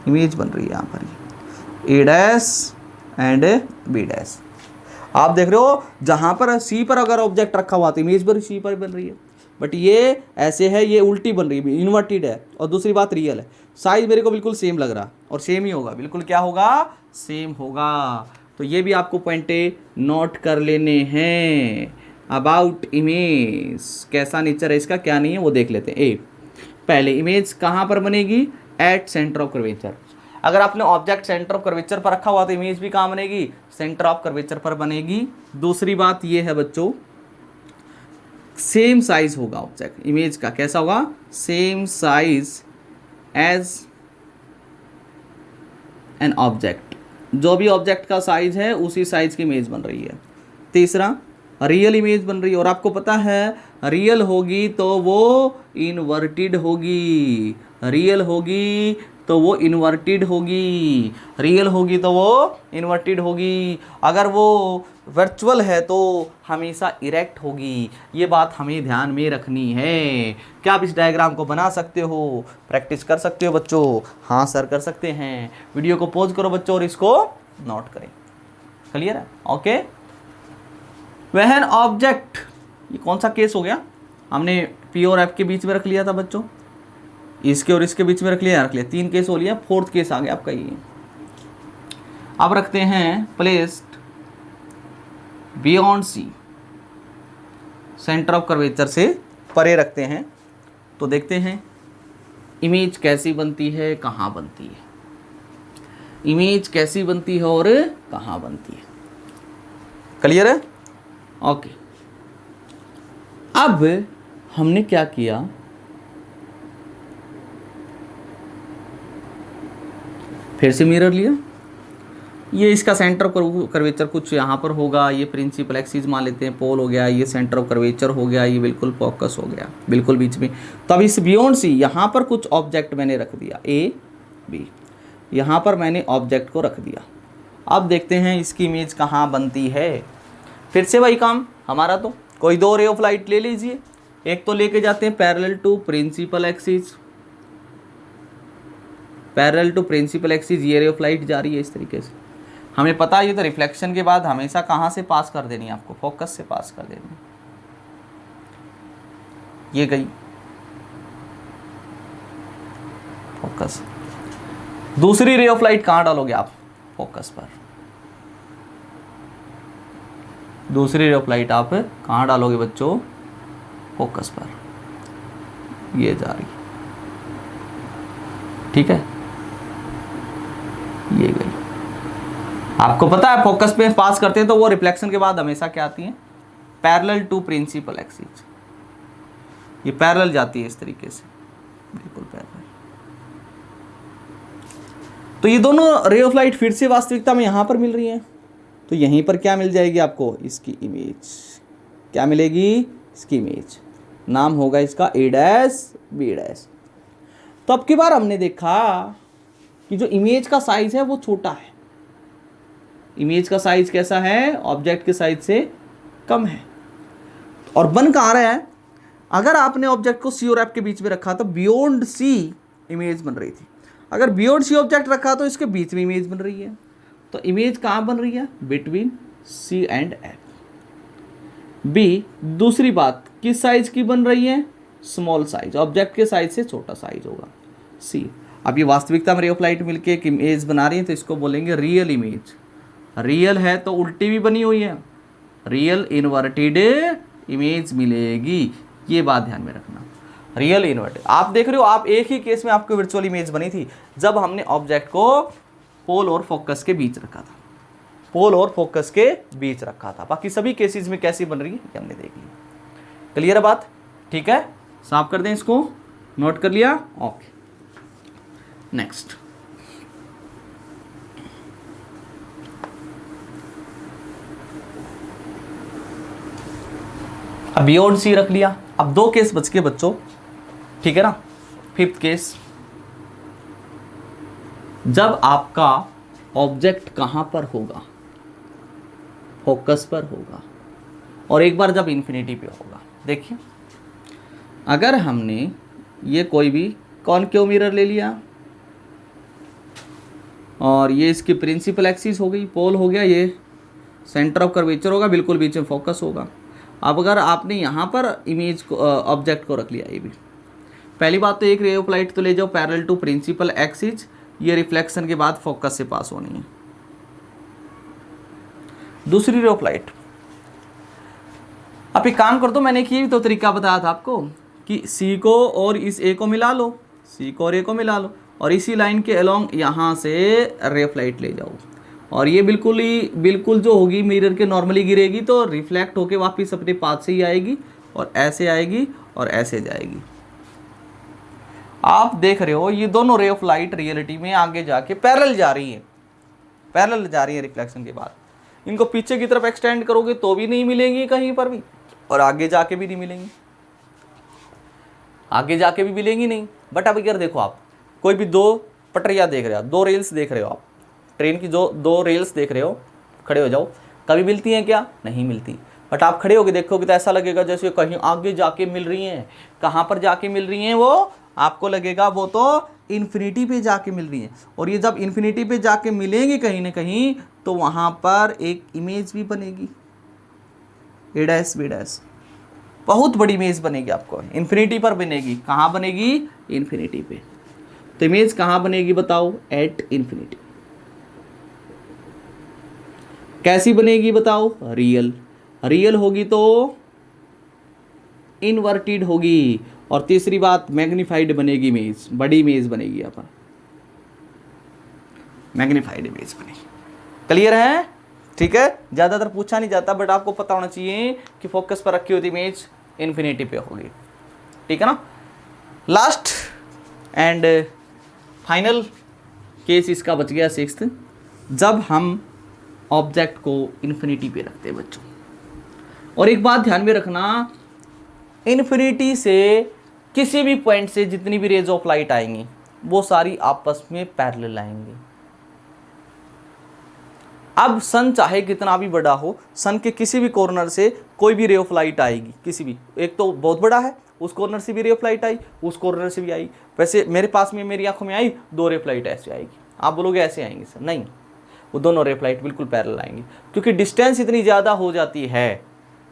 इमेज बन रही है यहाँ पर, ए डैश एंड बी डैश। आप देख रहे हो जहाँ पर सी पर अगर ऑब्जेक्ट रखा हुआ तो इमेज पर सी पर बन रही है, बट ये ऐसे है, ये उल्टी बन रही है, इन्वर्टेड है। और दूसरी बात रियल है, साइज मेरे को बिल्कुल सेम लग रहा, और सेम ही होगा, बिल्कुल क्या होगा, सेम होगा। तो ये भी आपको पॉइंटे नोट कर लेने हैं। अबाउट इमेज, कैसा नेचर है इसका, क्या नहीं है, वो देख लेते हैं। ए, पहले इमेज कहाँ पर बनेगी, एट सेंटर ऑफ कर्वेचर। अगर आपने ऑब्जेक्ट सेंटर ऑफ कर्वेचर पर रखा हुआ तो इमेज भी कहाँ बनेगी, सेंटर ऑफ कर्वेचर पर बनेगी। दूसरी बात ये है बच्चों, सेम साइज होगा ऑब्जेक्ट, इमेज का कैसा होगा, same size as an object, जो भी ऑब्जेक्ट का साइज है उसी साइज की इमेज बन रही है। तीसरा, रियल इमेज बन रही है, और आपको पता है रियल होगी तो वो इन्वर्टेड होगी, रियल होगी तो वो इन्वर्टेड होगी, रियल होगी तो वो इन्वर्टेड होगी। अगर वो वर्चुअल है तो हमेशा इरेक्ट होगी। ये बात हमें ध्यान में रखनी है। क्या आप इस डायग्राम को बना सकते हो, प्रैक्टिस कर सकते हो बच्चों? हाँ सर कर सकते हैं। वीडियो को पॉज करो बच्चों और इसको नोट करें। क्लियर है? ओके। व्हेन ऑब्जेक्ट, ये कौन सा केस हो गया, हमने पी और एफ के बीच में रख लिया था बच्चों, इसके और इसके बीच में रख लिया, 3 केस हो लिया, 4th केस आ गया आपका ये। अब रखते हैं placed beyond C, centre of curvature से परे रखते हैं। तो देखते हैं इमेज कैसी बनती है, कहाँ बनती है, इमेज कैसी बनती है और कहाँ बनती है। क्लियर है? ओके। अब हमने क्या किया, फिर से मिरर लिया, ये इसका सेंटर ऑफ कर्वेचर कुछ यहाँ पर होगा, ये प्रिंसिपल एक्सिस मान लेते हैं, पोल हो गया, ये सेंटर ऑफ कर्वेचर हो गया, ये बिल्कुल फोकस हो गया, बिल्कुल बीच में। तो अब इस बियॉन्ड सी यहाँ पर कुछ ऑब्जेक्ट मैंने रख दिया, ए बी, यहाँ पर मैंने ऑब्जेक्ट को रख दिया। अब देखते हैं इसकी इमेज कहाँ बनती है। फिर से वही काम हमारा, तो कोई 2 रे ऑफ लाइट ले लीजिए, एक तो लेके जाते हैं parallel to principal axis, parallel to principal axis, ये रे ऑफ लाइट जा रही है इस तरीके से। हमें पता है ये तो रिफ्लेक्शन के बाद हमेशा कहाँ से पास कर देनी है, आपको फोकस से पास कर देनी है। ये गई फोकस। दूसरी रे ऑफ लाइट कहाँ डालोगे आप, फोकस पर। दूसरी रे ऑफ लाइट आप कहाँ डालोगे बच्चों, फोकस पर, ये जा रही, ठीक है, ये गई। आपको पता है फोकस पे पास करते हैं तो वो रिफ्लेक्शन के बाद हमेशा क्या आती है, पैरेलल टू प्रिंसिपल एक्सिस, ये पैरेलल जाती है इस तरीके से, बिल्कुल पैरेलल। तो ये दोनों रे ऑफ लाइट फिर से वास्तविकता में यहां पर मिल रही हैं, तो यहीं पर क्या मिल जाएगी आपको, इसकी इमेज क्या मिलेगी, इसकी इमेज, नाम होगा इसका ए डैश बी डैश। तो अब की बार हमने देखा कि जो इमेज का साइज है वो छोटा है, इमेज का साइज कैसा है, ऑब्जेक्ट के साइज से कम है, और बन कहाँ रहा है, अगर आपने ऑब्जेक्ट को सी और एफ के बीच में रखा तो बियॉन्ड सी इमेज बन रही थी, अगर बियॉन्ड सी ऑब्जेक्ट रखा तो इसके बीच में इमेज बन रही है। तो इमेज कहाँ बन रही है, between C and F. B, दूसरी बात किस साइज की बन रही है, स्मॉल साइज, ऑब्जेक्ट के साइज से छोटा साइज होगा। सी, अब ये वास्तविकता में रे ऑफ लाइट मिलके एक इमेज बना रही है तो इसको बोलेंगे रियल इमेज। रियल है तो उल्टी भी बनी हुई है, रियल इन्वर्टेड इमेज मिलेगी, ये बात ध्यान में रखना। रियल इन्वर्टेड, आप देख रहे हो, आप एक ही केस में आपको वर्चुअल इमेज बनी थी जब हमने ऑब्जेक्ट को पोल और फोकस के बीच रखा था, पोल और फोकस के बीच रखा था। बाकी सभी केसेस में कैसी बन रही है ये हमने देख लिया। क्लियर है बात? ठीक है, साफ कर दें इसको, नोट कर लिया? Okay, next. अब ये और सी रख लिया। अब दो केस बच के बच्चों, ठीक है ना। फिफ्थ केस, जब आपका ऑब्जेक्ट कहां पर होगा, फोकस पर होगा, और एक बार जब इन्फिनिटी पे होगा। देखिए, अगर हमने ये कोई भी कॉनकेव मिरर ले लिया और ये इसकी प्रिंसिपल एक्सिस हो गई, पोल हो गया, ये सेंटर ऑफ कर्वेचर होगा, बिल्कुल बीच में फोकस होगा। अब अगर आपने यहाँ पर इमेज को ऑब्जेक्ट को रख लिया, ये भी पहली बात तो एक रे ऑफ लाइट तो ले जाओ पैरेलल टू प्रिंसिपल एक्सिस, ये रिफ्लेक्शन के बाद फोकस से पास होनी है। दूसरी रे ऑफ लाइट, आप एक काम कर दो, मैंने ये भी तो तरीका बताया था आपको कि सी को और इस ए को मिला लो, सी को और ए को मिला लो, और इसी लाइन के अलोंग यहाँ से रे ऑफ लाइट ले जाओ, और ये बिल्कुल जो होगी मिरर के नॉर्मली गिरेगी तो रिफ्लेक्ट होके वापस अपने पाथ से ही आएगी, और ऐसे आएगी और ऐसे जाएगी। आप देख रहे हो ये दोनों रे ऑफ लाइट रियलिटी में आगे जाके पैरेलल जा रही है, पैरेलल जा रही है रिफ्लेक्शन के बाद। इनको पीछे की तरफ एक्सटेंड करोगे तो भी नहीं मिलेंगी कहीं पर भी, और आगे जाके भी नहीं मिलेंगी, आगे जाके भी मिलेंगी नहीं। बट अब अगर देखो, आप कोई भी दो पटरियाँ देख रहे हो, दो रेल्स देख रहे हो, आप ट्रेन की जो दो रेल्स देख रहे हो, खड़े हो जाओ, कभी मिलती हैं क्या? नहीं मिलती। बट आप खड़े होकर देखोगे तो ऐसा लगेगा जैसे कहीं आगे जाके मिल रही हैं। कहाँ पर जाके मिल रही हैं वो? आपको लगेगा वो तो इन्फिनिटी पे जाके मिल रही हैं। और ये जब इन्फिनिटी पे जाके मिलेंगी कहीं ना कहीं, तो वहाँ पर एक इमेज भी बनेगी, ए डैश बी डैश, बहुत बड़ी इमेज बनेगी आपको, इन्फिनिटी पर बनेगी। कहाँ बनेगी? इन्फिनिटी पे। तो इमेज कहाँ बनेगी बताओ? At infinity. कैसी बनेगी बताओ? रियल। रियल होगी तो इनवर्टेड होगी। और तीसरी बात, मैग्नीफाइड बनेगी इमेज, बड़ी इमेज बनेगी यहाँ पर, मैग्नीफाइड इमेज बनेगी। क्लियर है? ठीक है, ज़्यादातर पूछा नहीं जाता, बट आपको पता होना चाहिए कि फोकस पर रखी हुई इमेज इन्फिनिटी पे होगी। ठीक है ना। लास्ट एंड फाइनल केस इसका बच गया, सिक्स्थ, जब हम ऑब्जेक्ट को इन्फिनिटी पे रखते हैं बच्चों। और एक बात ध्यान में रखना, इन्फिनिटी से किसी भी पॉइंट से जितनी भी रेज ऑफ लाइट आएंगी वो सारी आपस में पैरेलल आएंगी। अब सन चाहे कितना भी बड़ा हो, सन के किसी भी कॉर्नर से कोई भी रे ऑफ लाइट आएगी, किसी भी, एक तो बहुत बड़ा है उस कॉर्नर से भी रे ऑफ लाइट आई, उस कॉर्नर से भी आई। वैसे मेरे पास में, मेरी आंखों में आई, दो रे ऑफ लाइट ऐसे आएगी। आप बोलोगे ऐसे आएंगी सर, नहीं, वो दोनों रे ऑफ लाइट बिल्कुल पैरेलल आएंगी, क्योंकि डिस्टेंस इतनी ज़्यादा हो जाती है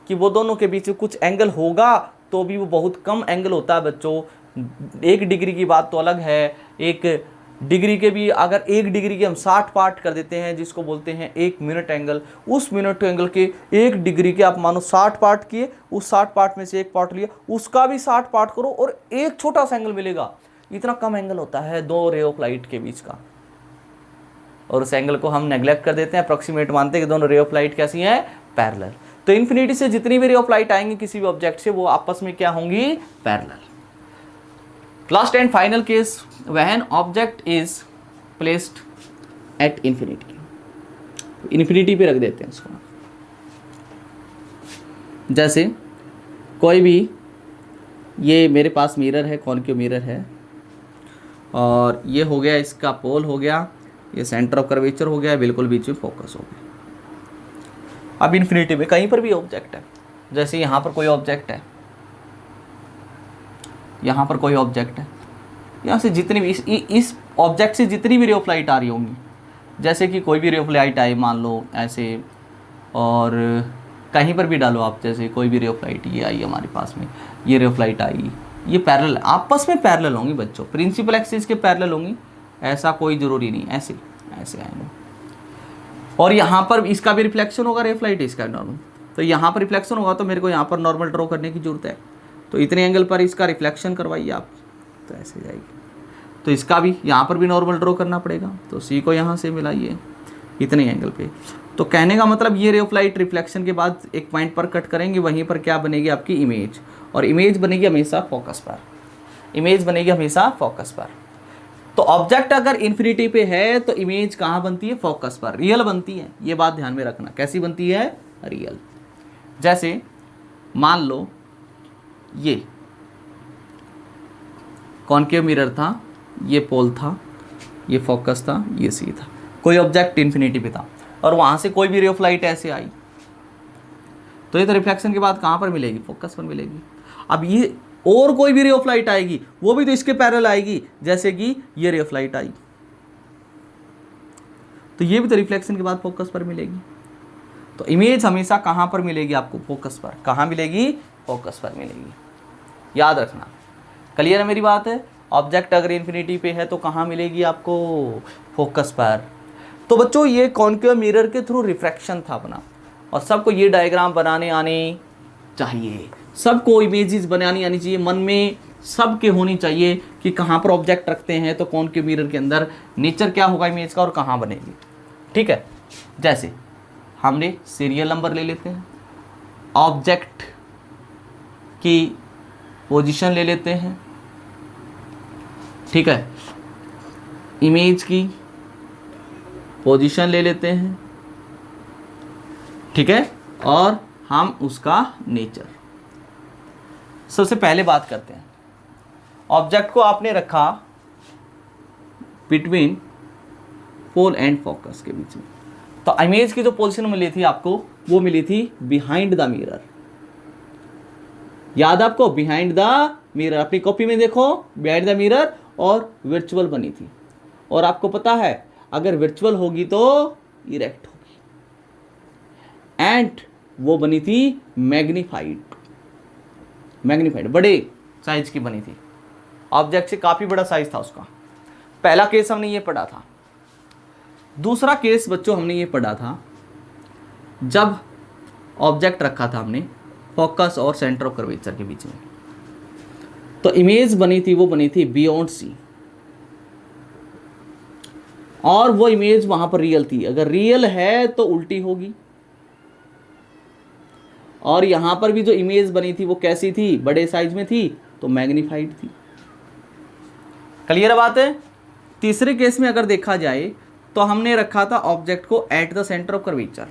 कि वो दोनों के बीच में कुछ एंगल होगा तो भी वो बहुत कम एंगल होता है बच्चों। 1 डिग्री की बात तो अलग है, 1 डिग्री के भी, अगर 1 डिग्री के हम 60 पार्ट कर देते हैं, जिसको बोलते हैं 1 मिनट एंगल, उस मिनट एंगल के 1 डिग्री के आप मानो 60 पार्ट किए, उस 60 पार्ट में से एक पार्ट लिया, उसका भी 60 पार्ट करो और एक छोटा सा एंगल मिलेगा। इतना कम एंगल होता है दो रे ऑफ लाइट के बीच का, और उस एंगल को हम नेग्लेक्ट कर देते हैं, अप्रोक्सीमेट मानते हैं कि दोनों रे ऑफ लाइट कैसी हैं? पैरेलल। तो इन्फिनिटी से जितनी भी रे ऑफ लाइट आएंगी किसी भी ऑब्जेक्ट से, वो आपस में क्या होंगी? Parallel. Last and final case, when object is placed at infinity. Infinity पे रख देते हैं उसको। जैसे कोई भी, ये मेरे पास मिरर है, कॉनकेव मिरर है, और ये हो गया इसका पोल हो गया, ये सेंटर ऑफ कर्वेचर हो गया, बिल्कुल बीच में फोकस हो गया। अब इन्फिनिटी में कहीं पर भी ऑब्जेक्ट है, जैसे यहाँ पर कोई ऑब्जेक्ट है, यहाँ पर कोई ऑब्जेक्ट है, यहाँ से जितनी भी इस ऑब्जेक्ट से जितनी भी रे ऑफ लाइट आ रही होंगी, जैसे कि कोई भी रे ऑफ लाइट आए मान लो ऐसे, और कहीं पर भी डालो आप, जैसे कोई भी रे ऑफ लाइट ये आई हमारे पास में, ये रे ऑफ लाइट आई, ये पैरेलल, आपस में पैरेलल होंगी बच्चों, प्रिंसिपल एक्सिस के पैरेलल होंगी, ऐसा कोई ज़रूरी नहीं, ऐसे ऐसे आएंगे। और यहाँ पर इसका भी रिफ्लेक्शन होगा, रेफ लाइट इसका नॉर्मल, तो यहाँ पर रिफ्लेक्शन होगा तो मेरे को यहाँ पर नॉर्मल ड्रॉ करने की जरूरत है। तो इतने एंगल पर इसका रिफ्लेक्शन करवाइए आप, तो ऐसे जाएगी। तो इसका भी यहाँ पर भी नॉर्मल ड्रॉ करना पड़ेगा, तो सी को यहाँ से मिलाइए इतने एंगल पे। तो कहने का मतलब ये रे ऑफ लाइट रिफ्लेक्शन के बाद एक पॉइंट पर कट करेंगे, वहीं पर क्या बनेगी आपकी इमेज, और इमेज बनेगी हमेशा फोकस पर, इमेज बनेगी हमेशा फोकस पर। तो ऑब्जेक्ट अगर इन्फिनिटी पे है तो इमेज कहाँ बनती है, फोकस पर, रियल बनती है। ये बात ध्यान में रखना, कैसी बनती है, रियल। जैसे मान लो ये कॉन्केव मिरर था, ये पोल था, ये फोकस था, ये सी था, कोई ऑब्जेक्ट इन्फिनिटी पे था और वहाँ से कोई भी रे ऑफ लाइट ऐसे आई, तो ये तो रिफ्लेक्शन के बाद कहाँ पर मिलेगी, फोकस पर मिलेगी। अब ये और कोई भी रे ऑफ लाइट आएगी वो भी तो इसके पैरेलल आएगी, जैसे कि ये रे ऑफ लाइट आई, तो ये भी तो रिफ्लेक्शन के बाद फोकस पर मिलेगी। तो इमेज हमेशा कहाँ पर मिलेगी आपको, फोकस पर। कहाँ मिलेगी, फोकस पर मिलेगी, याद रखना। क्लियर है मेरी बात है। ऑब्जेक्ट अगर इन्फिनिटी पे है तो कहाँ मिलेगी आपको, फोकस पर। तो बच्चों ये कॉन्केव मिरर के थ्रू रिफ्रैक्शन था अपना, और सबको ये डायग्राम बनाने आने चाहिए, सबको इमेजेस बनानी आनी चाहिए, मन में सबके होनी चाहिए कि कहाँ पर ऑब्जेक्ट रखते हैं तो कॉन्केव मिरर के अंदर नेचर क्या होगा इमेज का और कहाँ बनेगी। ठीक है, जैसे हमने सीरियल नंबर ले लेते हैं, ऑब्जेक्ट की पोजीशन ले लेते हैं, ठीक है, इमेज की पोजीशन ले लेते हैं, ठीक है, और हम उसका नेचर। सबसे पहले बात करते हैं, ऑब्जेक्ट को आपने रखा बिटवीन पोल एंड फोकस के बीच में, तो इमेज की जो पोजीशन मिली थी आपको वो मिली थी बिहाइंड द मिरर। याद आपको, बिहाइंड द मिरर, अपनी कॉपी में देखो, बिहाइंड द मिरर और वर्चुअल बनी थी। और आपको पता है अगर वर्चुअल होगी तो इरेक्ट होगी, एंड वो बनी थी मैग्नीफाइड, मैग्नीफाइड बड़े साइज की बनी थी, ऑब्जेक्ट से काफी बड़ा साइज था उसका। पहला केस हमने ये पढ़ा था। दूसरा केस बच्चों हमने ये पढ़ा था जब ऑब्जेक्ट रखा था हमने फोकस और सेंटर ऑफ कर्वेचर के बीच में, तो इमेज बनी थी वो बनी थी बियॉन्ड सी, और वो इमेज वहां पर रियल थी। अगर रियल है तो उल्टी होगी, और यहां पर भी जो इमेज बनी थी वो कैसी थी, बड़े साइज में थी, तो मैग्नीफाइड थी। क्लियर बात है। तीसरे केस में अगर देखा जाए तो हमने रखा था ऑब्जेक्ट को at the centre of curvature,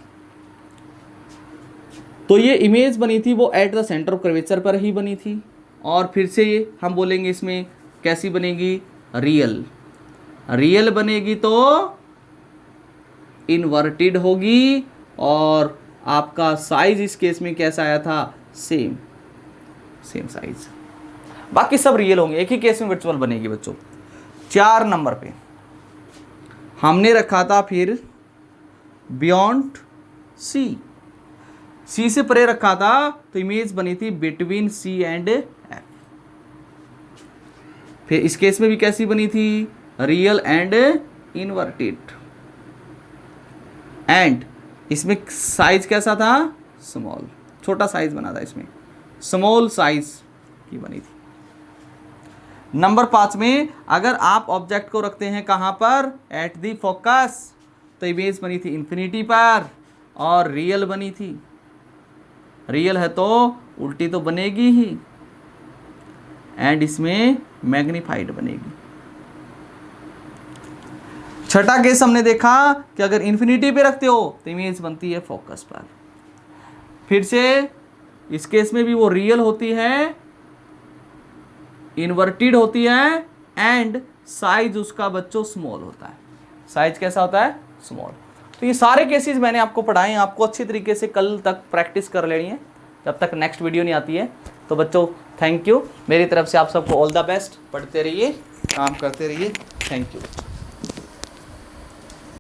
तो ये इमेज बनी थी वो at the centre of curvature पर ही बनी थी, और फिर से ये हम बोलेंगे इसमें कैसी बनेगी, रियल। रियल बनेगी तो इन्वर्टेड होगी, और आपका साइज इस केस में कैसा आया था, सेम साइज। बाकी सब रियल होंगे, एक ही केस में वर्चुअल बनेगी बच्चों। 4 नंबर पे हमने रखा था फिर बियॉन्ड सी, सी से परे रखा था, तो इमेज बनी थी बिटवीन सी एंड एफ। फिर इस केस में भी कैसी बनी थी, रियल एंड इनवर्टेड, एंड इसमें साइज कैसा था, स्मॉल, छोटा साइज बना था, इसमें स्मॉल साइज की बनी थी। नंबर 5 में अगर आप ऑब्जेक्ट को रखते हैं कहाँ पर, एट दी फोकस, तो इमेज बनी थी इन्फिनिटी पर और रियल बनी थी। रियल है तो उल्टी तो बनेगी ही, एंड इसमें मैग्नीफाइड बनेगी। छठा केस हमने देखा कि अगर इन्फिनिटी पे रखते हो तो इमेज बनती है फोकस पर। फिर से इस केस में भी वो रियल होती है, इन्वर्टेड होती है, एंड साइज उसका बच्चों स्मॉल होता है। साइज कैसा होता है, स्मॉल। तो ये सारे केसेस मैंने आपको पढ़ाए हैं, आपको अच्छी तरीके से कल तक प्रैक्टिस कर लेनी है जब तक नेक्स्ट वीडियो नहीं आती है। तो बच्चों थैंक यू, मेरी तरफ से आप सबको ऑल द बेस्ट। पढ़ते रहिए, काम करते रहिए। Thank you.